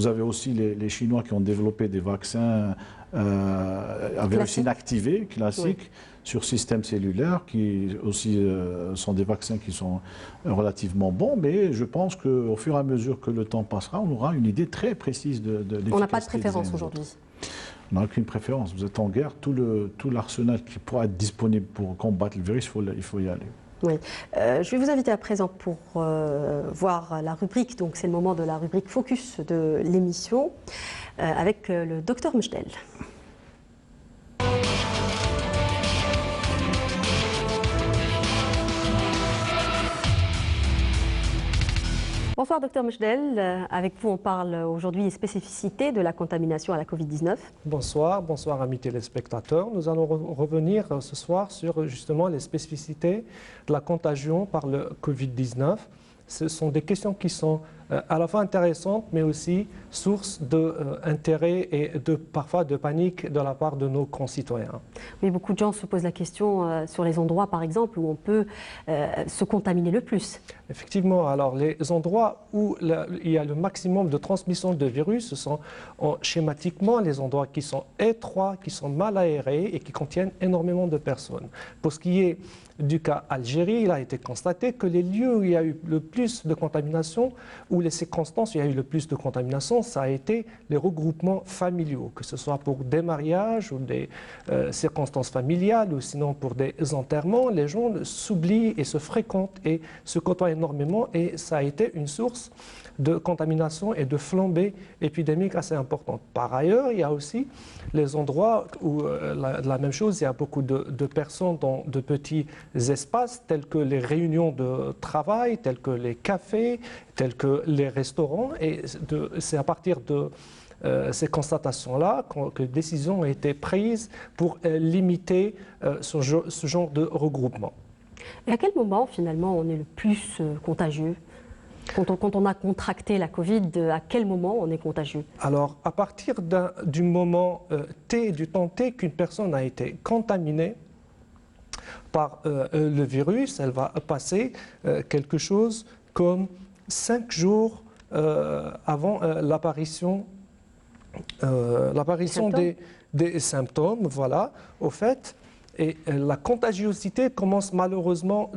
avez aussi les Chinois qui ont développé des vaccins à virus inactivé, classiques, sur système cellulaire, qui aussi sont des vaccins qui sont relativement bons, mais je pense qu'au fur et à mesure que le temps passera, on aura une idée très précise de l'efficacité. On n'a pas de préférence aujourd'hui. On n'a aucune préférence. Vous êtes en guerre, tout l'arsenal qui pourra être disponible pour combattre le virus, il faut y aller. Oui. Je vais vous inviter à présent pour voir la rubrique, donc c'est le moment de la rubrique Focus de l'émission, avec le docteur Mchdel. Bonsoir docteur Mchdel, avec vous on parle aujourd'hui des spécificités de la contamination à la Covid-19. Bonsoir amis téléspectateurs. Nous allons revenir ce soir sur justement les spécificités de la contagion par le Covid-19. Ce sont des questions qui sont à la fois intéressante, mais aussi source d'intérêt et parfois de panique de la part de nos concitoyens. Oui, beaucoup de gens se posent la question sur les endroits, par exemple, où on peut se contaminer le plus. Effectivement, alors les endroits où il y a le maximum de transmission de virus, ce sont schématiquement les endroits qui sont étroits, qui sont mal aérés et qui contiennent énormément de personnes. Pour ce qui est du cas Algérie, il a été constaté que les lieux où il y a eu le plus de contamination, ou les circonstances où il y a eu le plus de contamination, ça a été les regroupements familiaux, que ce soit pour des mariages ou des circonstances familiales, ou sinon pour des enterrements. Les gens s'oublient et se fréquentent et se côtoient énormément, et ça a été une source de contamination et de flambée épidémique assez importante. Par ailleurs, il y a aussi les endroits où la même chose, il y a beaucoup de personnes dans de petits espaces tels que les réunions de travail, tels que les cafés, tels que les restaurants, et c'est à partir de ces constatations-là que des décisions ont été prises pour limiter ce genre de regroupement. Et à quel moment finalement on est le plus contagieux ? Quand on a contracté la Covid, à quel moment on est contagieux? Alors, à partir du moment T, du temps T qu'une personne a été contaminée par le virus, elle va passer quelque chose comme 5 jours avant l'apparition des symptômes. Voilà, au fait. Et la contagiosité commence malheureusement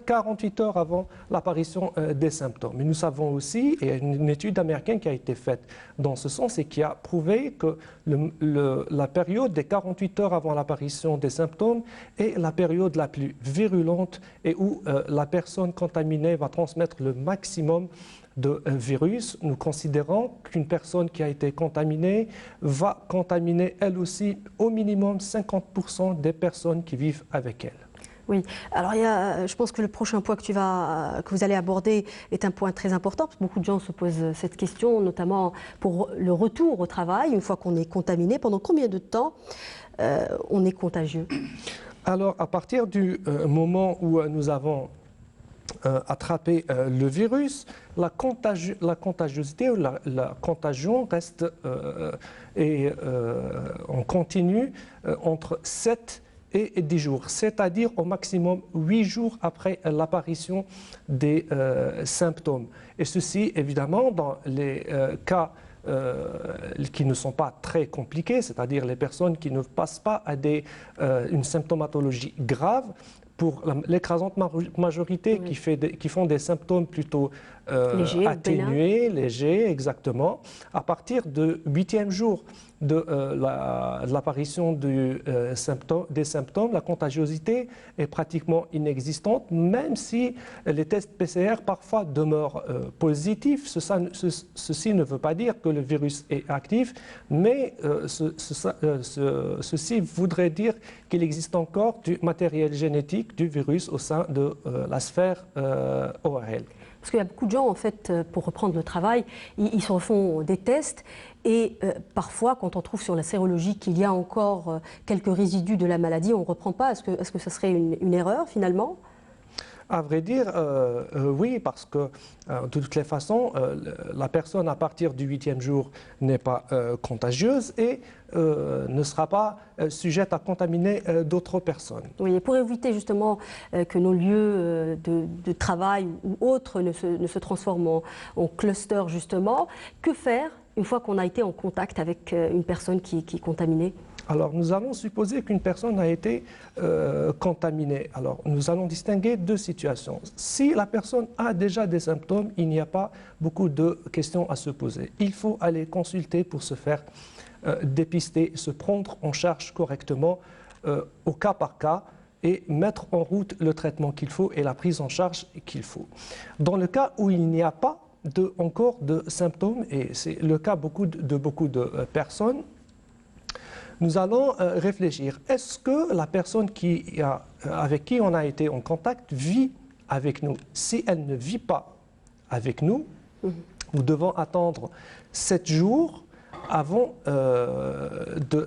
48 heures avant l'apparition des symptômes. Mais nous savons aussi, et une étude américaine qui a été faite dans ce sens et qui a prouvé que la période des 48 heures avant l'apparition des symptômes est la période la plus virulente et où la personne contaminée va transmettre le maximum de virus. Nous considérons qu'une personne qui a été contaminée va contaminer elle aussi au minimum 50% des personnes qui vivent avec elle. Oui, alors je pense que le prochain point que vous allez aborder est un point très important, parce que beaucoup de gens se posent cette question, notamment pour le retour au travail, une fois qu'on est contaminé. Pendant combien de temps on est contagieux? Alors, à partir du moment où nous avons attraper le virus, la contagiosité ou la contagion reste en continu entre 7 et 10 jours, c'est-à-dire au maximum 8 jours après l'apparition des symptômes. Et ceci, évidemment, dans les cas qui ne sont pas très compliqués, c'est-à-dire les personnes qui ne passent pas à une symptomatologie grave. Pour l'écrasante majorité qui font des symptômes plutôt atténués, légers, exactement, à partir du 8e jour de l'apparition des symptômes, la contagiosité est pratiquement inexistante, même si les tests PCR parfois demeurent positifs. Ceci ne veut pas dire que le virus est actif, mais ceci voudrait dire qu'il existe encore du matériel génétique du virus au sein de la sphère ORL. Parce qu'il y a beaucoup de gens, en fait, pour reprendre le travail, ils se refont des tests et parfois, quand on trouve sur la sérologie qu'il y a encore quelques résidus de la maladie, on ne reprend pas. Est-ce que ça serait une erreur, finalement ? À vrai dire, oui, parce que de toutes les façons, la personne à partir du 8e jour n'est pas contagieuse et ne sera pas sujette à contaminer d'autres personnes. Oui, et pour éviter justement que nos lieux de travail ou autres ne se transforment en cluster, justement, que faire une fois qu'on a été en contact avec une personne qui est contaminée ? Alors, nous allons supposer qu'une personne a été contaminée. Alors, nous allons distinguer deux situations. Si la personne a déjà des symptômes, il n'y a pas beaucoup de questions à se poser. Il faut aller consulter pour se faire dépister, se prendre en charge correctement au cas par cas et mettre en route le traitement qu'il faut et la prise en charge qu'il faut. Dans le cas où il n'y a pas encore de symptômes, et c'est le cas de beaucoup de personnes, nous allons réfléchir. Est-ce que la personne avec qui on a été en contact vit avec nous? Si elle ne vit pas avec nous, nous devons attendre 7 jours avant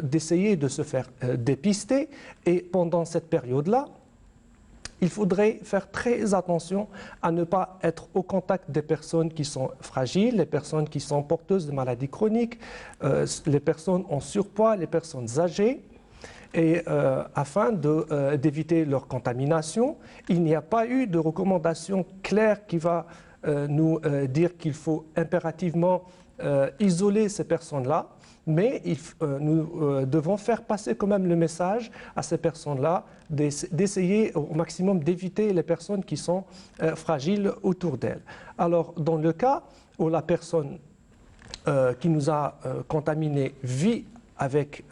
d'essayer de se faire dépister. Et pendant cette période-là, il faudrait faire très attention à ne pas être au contact des personnes qui sont fragiles, les personnes qui sont porteuses de maladies chroniques, les personnes en surpoids, les personnes âgées. Et afin d'éviter leur contamination, il n'y a pas eu de recommandation claire qui va nous dire qu'il faut impérativement isoler ces personnes-là, mais nous devons faire passer quand même le message à ces personnes-là d'essayer au maximum d'éviter les personnes qui sont fragiles autour d'elles. Alors, dans le cas où la personne qui nous a contaminés vit avec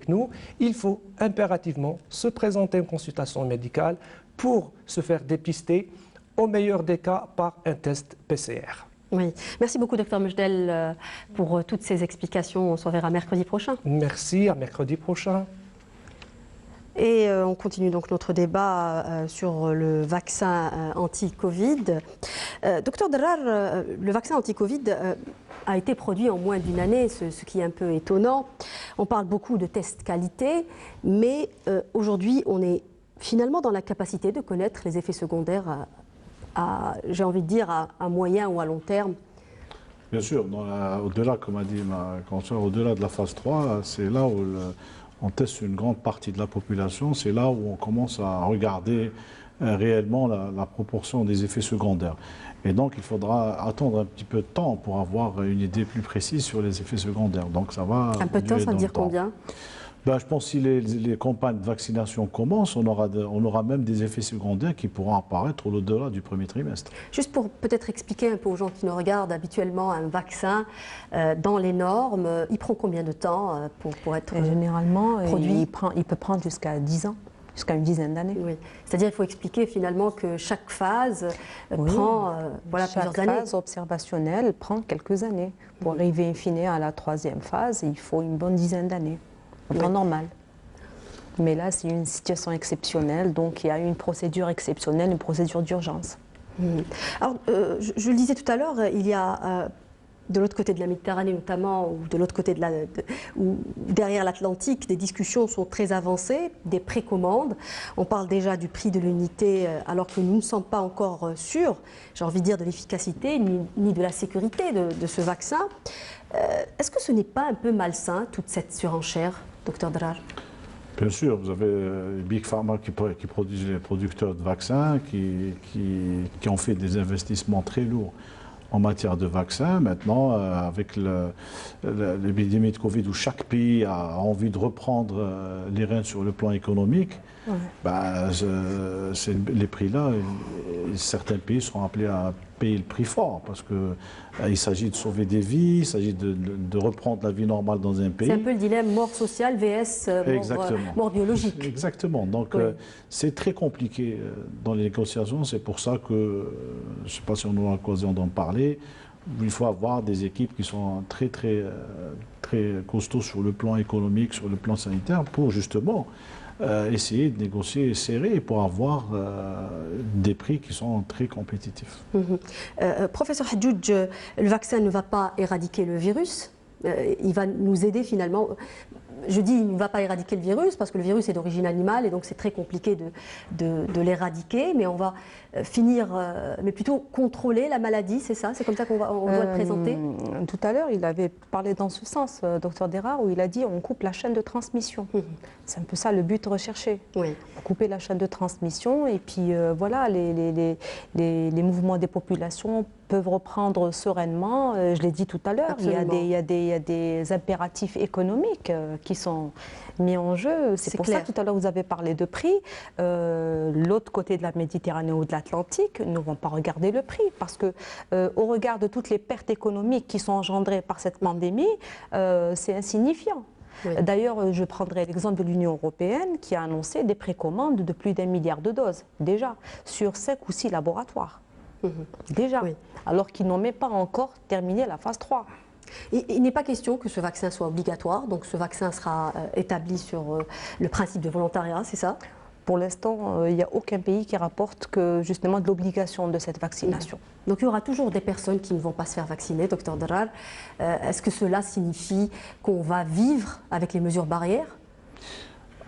nous, il faut impérativement se présenter à une consultation médicale pour se faire dépister, au meilleur des cas, par un test PCR. Oui. Merci beaucoup, Dr Mejdel, pour toutes ces explications. On se reverra mercredi prochain. Merci, à mercredi prochain. Et on continue donc notre débat sur le vaccin anti-Covid. Docteur Derrar, le vaccin anti-Covid a été produit en moins d'une année, ce qui est un peu étonnant. On parle beaucoup de tests qualité, mais aujourd'hui, on est finalement dans la capacité de connaître les effets secondaires j'ai envie de dire, à moyen ou à long terme. Bien sûr, au-delà, comme a dit ma consoeur, au-delà de la phase 3, c'est là où on teste une grande partie de la population, c'est là où on commence à regarder réellement la proportion des effets secondaires. Et donc, il faudra attendre un petit peu de temps pour avoir une idée plus précise sur les effets secondaires. Donc, ça va. Un peu de temps, ça veut dire combien ? Ben, je pense que si les campagnes de vaccination commencent, on aura même des effets secondaires qui pourront apparaître au-delà du premier trimestre. Juste pour peut-être expliquer un peu aux gens qui nous regardent, habituellement un vaccin dans les normes, il prend combien de temps pour être généralement, produit ? il peut prendre jusqu'à 10 ans. Jusqu'à une dizaine d'années. Oui. C'est-à-dire qu'il faut expliquer finalement que chaque phase prend plusieurs années. Chaque phase observationnelle prend quelques années. Pour arriver in fine à la troisième phase, il faut une bonne dizaine d'années, en temps normal. Mais là, c'est une situation exceptionnelle, donc il y a une procédure exceptionnelle, une procédure d'urgence. Alors, je le disais tout à l'heure, il y a de l'autre côté de la Méditerranée notamment, ou de l'autre côté ou derrière l'Atlantique, des discussions sont très avancées, des précommandes. On parle déjà du prix de l'unité, alors que nous ne sommes pas encore sûrs, j'ai envie de dire, de l'efficacité ni de la sécurité de ce vaccin. Est-ce que ce n'est pas un peu malsain, toute cette surenchère, Dr Derrar ? Bien sûr, vous avez Big Pharma qui produisent les producteurs de vaccins, qui ont fait des investissements très lourds en matière de vaccins. Maintenant, avec l'épidémie de Covid où chaque pays a envie de reprendre les rênes sur le plan économique, les prix-là, certains pays seront appelés à payer le prix fort parce qu'il s'agit de sauver des vies, il s'agit de reprendre la vie normale dans un pays. C'est un peu le dilemme mort social vs mort biologique. Exactement. Donc c'est très compliqué dans les négociations. C'est pour ça que, je ne sais pas si on aura l'occasion d'en parler, il faut avoir des équipes qui sont très costauds sur le plan économique, sur le plan sanitaire, pour justement essayer de négocier serré pour avoir des prix qui sont très compétitifs. Professeur Hadjoudj, le vaccin ne va pas éradiquer le virus, il va nous aider finalement. Je dis il ne va pas éradiquer le virus parce que le virus est d'origine animale et donc c'est très compliqué de l'éradiquer, mais on va finir, mais plutôt contrôler la maladie, c'est ça? C'est comme ça qu'on doit le présenter? Tout à l'heure, il avait parlé dans ce sens, Dr Derrar, où il a dit on coupe la chaîne de transmission. C'est un peu ça le but recherché. Oui. Couper la chaîne de transmission et puis voilà, les mouvements des populations peuvent reprendre sereinement. Je l'ai dit tout à l'heure, il y a des impératifs économiques qui sont mis en jeu. C'est pour ça que tout à l'heure vous avez parlé de prix. L'autre côté de la Méditerranée ou de l'Atlantique ne vont pas regarder le prix parce que au regard de toutes les pertes économiques qui sont engendrées par cette pandémie, c'est insignifiant. Oui. D'ailleurs, je prendrai l'exemple de l'Union européenne qui a annoncé des précommandes de plus d'1 milliard de doses, déjà, sur 5 ou 6 laboratoires. Déjà, alors qu'ils n'ont même pas encore terminé la phase 3. Il n'est pas question que ce vaccin soit obligatoire, donc ce vaccin sera établi sur le principe de volontariat, c'est ça? Pour l'instant, il n'y a aucun pays qui rapporte que justement de l'obligation de cette vaccination. Donc il y aura toujours des personnes qui ne vont pas se faire vacciner, Dr Derrar. Est-ce que cela signifie qu'on va vivre avec les mesures barrières?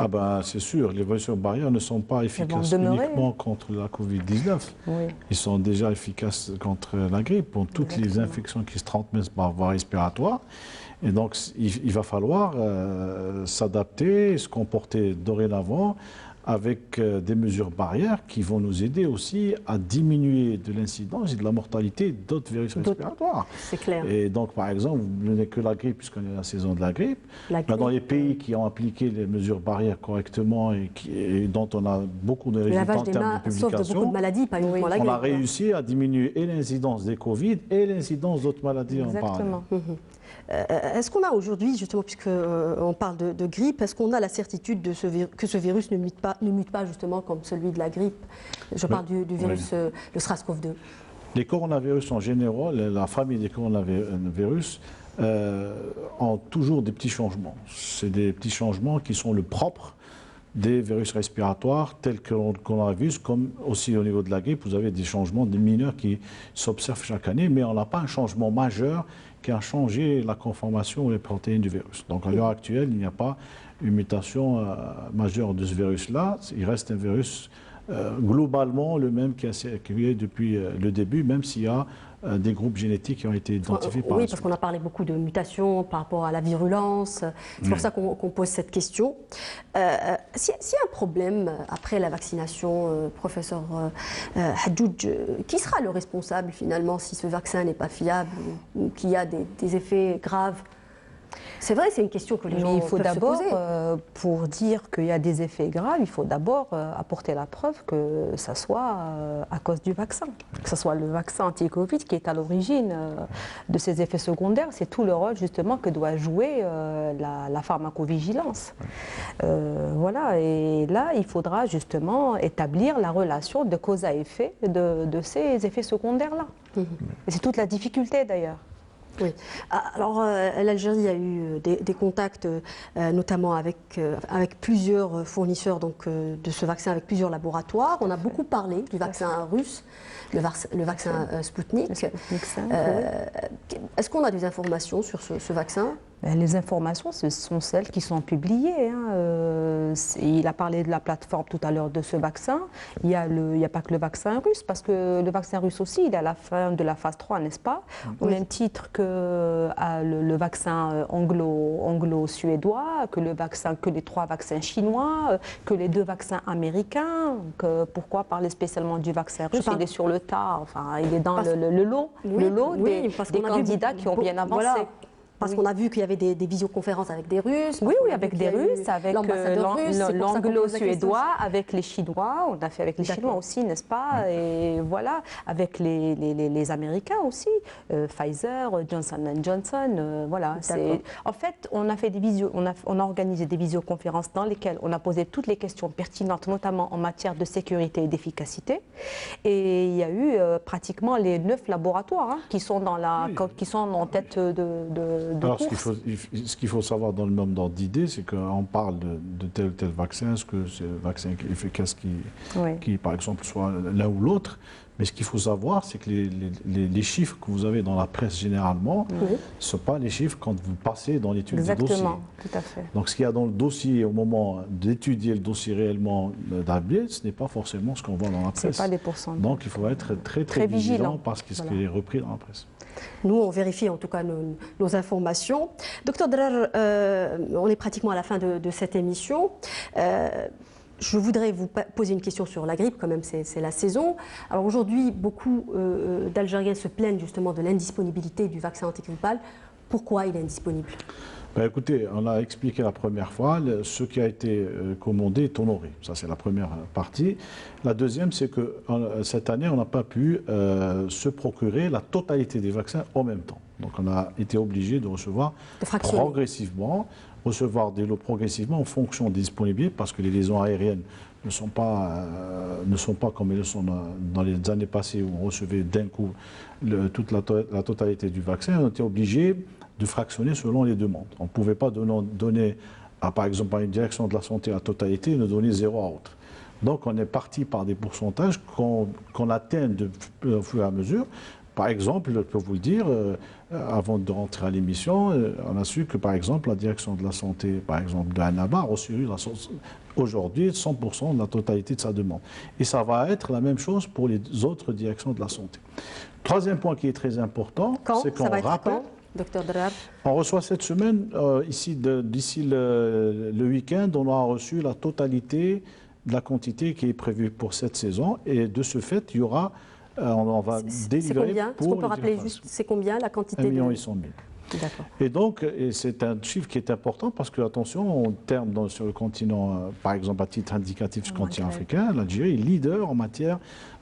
Ah ben, c'est sûr, les mesures barrières ne sont pas efficaces uniquement contre la Covid-19. Oui. Ils sont déjà efficaces contre la grippe, pour toutes les infections qui se transmettent par voie respiratoire. Et donc, il va falloir s'adapter, se comporter dorénavant avec des mesures barrières qui vont nous aider aussi à diminuer de l'incidence et de la mortalité d'autres virus respiratoires. C'est clair. Et donc, par exemple, vous n'avez que la grippe, puisqu'on est à la saison de la grippe. Dans les pays qui ont appliqué les mesures barrières correctement et dont on a beaucoup de résultats en termes de publication, sauf de beaucoup de maladies, pas uniquement la grippe. On a réussi à diminuer et l'incidence des Covid et l'incidence d'autres maladies en parallèle. Est-ce qu'on a aujourd'hui, justement, puisqu'on parle de grippe, est-ce qu'on a la certitude que ce virus ne mute pas justement comme celui de la grippe? Je parle du virus, le SARS-CoV-2. Les coronavirus en général, la famille des coronavirus, ont toujours des petits changements. C'est des petits changements qui sont le propre des virus respiratoires tels qu'on a vu, comme aussi au niveau de la grippe, vous avez des changements des mineurs qui s'observent chaque année, mais on n'a pas un changement majeur qui a changé la conformation ou les protéines du virus. Donc à l'heure actuelle, il n'y a pas une mutation majeure de ce virus-là. Il reste un virus globalement le même qui est depuis le début, même s'il y a des groupes génétiques qui ont été identifiés par Oui, parce qu'on a parlé beaucoup de mutations par rapport à la virulence. C'est pour ça qu'on pose cette question. S'il y a un problème après la vaccination, professeur Hadjoudj, qui sera le responsable finalement si ce vaccin n'est pas fiable ou qu'il y a des effets graves? C'est vrai, c'est une question que les gens il faut peuvent se poser. Pour dire qu'il y a des effets graves, il faut d'abord apporter la preuve que ça soit à cause du vaccin, que ce soit le vaccin anti-Covid qui est à l'origine de ces effets secondaires. C'est tout le rôle justement que doit jouer la pharmacovigilance. Voilà, et là, il faudra justement établir la relation de cause à effet de ces effets secondaires-là. Et c'est toute la difficulté d'ailleurs. Oui. Alors, l'Algérie a eu des contacts, notamment avec plusieurs fournisseurs de ce vaccin, avec plusieurs laboratoires. On a beaucoup parlé du vaccin russe, le vaccin Sputnik. Est-ce qu'on a des informations sur ce vaccin? Les informations, ce sont celles qui sont publiées. Il a parlé de la plateforme tout à l'heure de ce vaccin. Il n'y a pas que le vaccin russe, parce que le vaccin russe aussi, il est à la fin de la phase 3, n'est-ce pas? Au même titre que le vaccin anglo-suédois, que les 3 vaccins chinois, que les 2 vaccins américains. Pourquoi parler spécialement du vaccin russe? Il est sur le tas, enfin, il est dans le lot, des candidats qui ont bien avancé. Voilà. Parce qu'on a vu qu'il y avait des visioconférences avec des Russes. Oui, avec des Russes, avec l'anglo-suédois, avec les Chinois. On a fait avec les Chinois aussi, n'est-ce pas? Et voilà, avec les Américains aussi, Pfizer, Johnson & Johnson. Voilà. En fait, on a organisé des visioconférences dans lesquelles on a posé toutes les questions pertinentes, notamment en matière de sécurité et d'efficacité. Et il y a eu pratiquement les 9 laboratoires qui sont en tête de Alors, ce qu'il faut savoir dans le même ordre d'idée, c'est qu'on parle de tel ou tel vaccin, est-ce que c'est un vaccin efficace qui, par exemple, soit l'un ou l'autre. Mais ce qu'il faut savoir, c'est que les chiffres que vous avez dans la presse généralement, ne sont pas les chiffres quand vous passez dans l'étude du dossier. Exactement, tout à fait. Donc ce qu'il y a dans le dossier au moment d'étudier le dossier réellement d'Abiel, ce n'est pas forcément ce qu'on voit dans la presse. Ce n'est pas les pourcentages. Donc il faut être très vigilant parce que ce qui est repris dans la presse. Nous, on vérifie en tout cas nos informations. Docteur Drar, on est pratiquement à la fin de cette émission. Je voudrais vous poser une question sur la grippe, quand même, c'est la saison. Alors aujourd'hui, beaucoup d'Algériens se plaignent justement de l'indisponibilité du vaccin antigrippal. Pourquoi il est indisponible? Écoutez, on l'a expliqué la première fois, ce qui a été commandé est honoré. Ça, c'est la première partie. La deuxième, c'est que cette année, on n'a pas pu se procurer la totalité des vaccins en même temps. Donc on a été obligé de recevoir progressivement, des lots progressivement en fonction des disponibilités, parce que les liaisons aériennes ne sont pas comme elles le sont dans les années passées où on recevait d'un coup toute la totalité du vaccin. On a été obligé de fractionner selon les demandes. On ne pouvait pas donner, par exemple, à une direction de la santé la totalité et ne donner 0 à autre. Donc on est parti par des pourcentages qu'on atteint au fur et à mesure. Par exemple, je peux vous le dire, avant de rentrer à l'émission, on a su que, par exemple, la direction de la santé, par exemple, de Annaba, a reçu aujourd'hui 100% de la totalité de sa demande. Et ça va être la même chose pour les autres directions de la santé. Troisième point qui est très important, c'est qu'on rappelle... Docteur Drar. On reçoit cette semaine, d'ici le week-end, on aura reçu la totalité de la quantité qui est prévue pour cette saison. Et de ce fait, il y aura, on va délivrer combien? pour... Est-ce qu'on peut rappeler juste, c'est combien la quantité 1 800 000. D'accord. Et donc, c'est un chiffre qui est important parce que, attention, en termes sur le continent, par exemple, à titre indicatif sur le continent africain, l'Algérie est leader en matière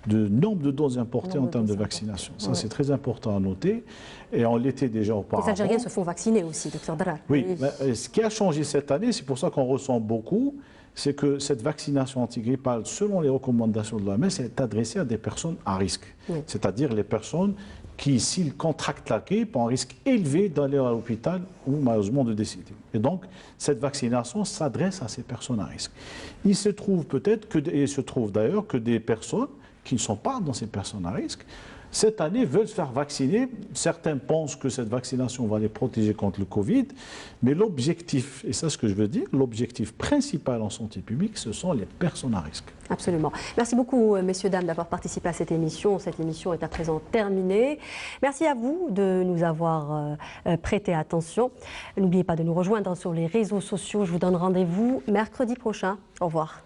de nombre de doses importées en termes de vaccination. Ça, c'est très important à noter. Et on l'était déjà auparavant. Les Algériens se font vacciner aussi, docteur Drar. Oui, mais ce qui a changé cette année, c'est pour ça qu'on ressent beaucoup, c'est que cette vaccination antigrippale, selon les recommandations de l'OMS, est adressée à des personnes à risque. Oui. C'est-à-dire les personnes qui, s'ils contractent la grippe, ont un risque élevé d'aller à l'hôpital ou malheureusement de décéder. Et donc, cette vaccination s'adresse à ces personnes à risque. Il se trouve peut-être que, et il se trouve d'ailleurs que des personnes qui ne sont pas dans ces personnes à risque, cette année veulent se faire vacciner. Certains pensent que cette vaccination va les protéger contre le Covid, mais l'objectif, et c'est ce que je veux dire, l'objectif principal en santé publique, ce sont les personnes à risque. Absolument. Merci beaucoup, messieurs, dames, d'avoir participé à cette émission. Cette émission est à présent terminée. Merci à vous de nous avoir prêté attention. N'oubliez pas de nous rejoindre sur les réseaux sociaux. Je vous donne rendez-vous mercredi prochain. Au revoir.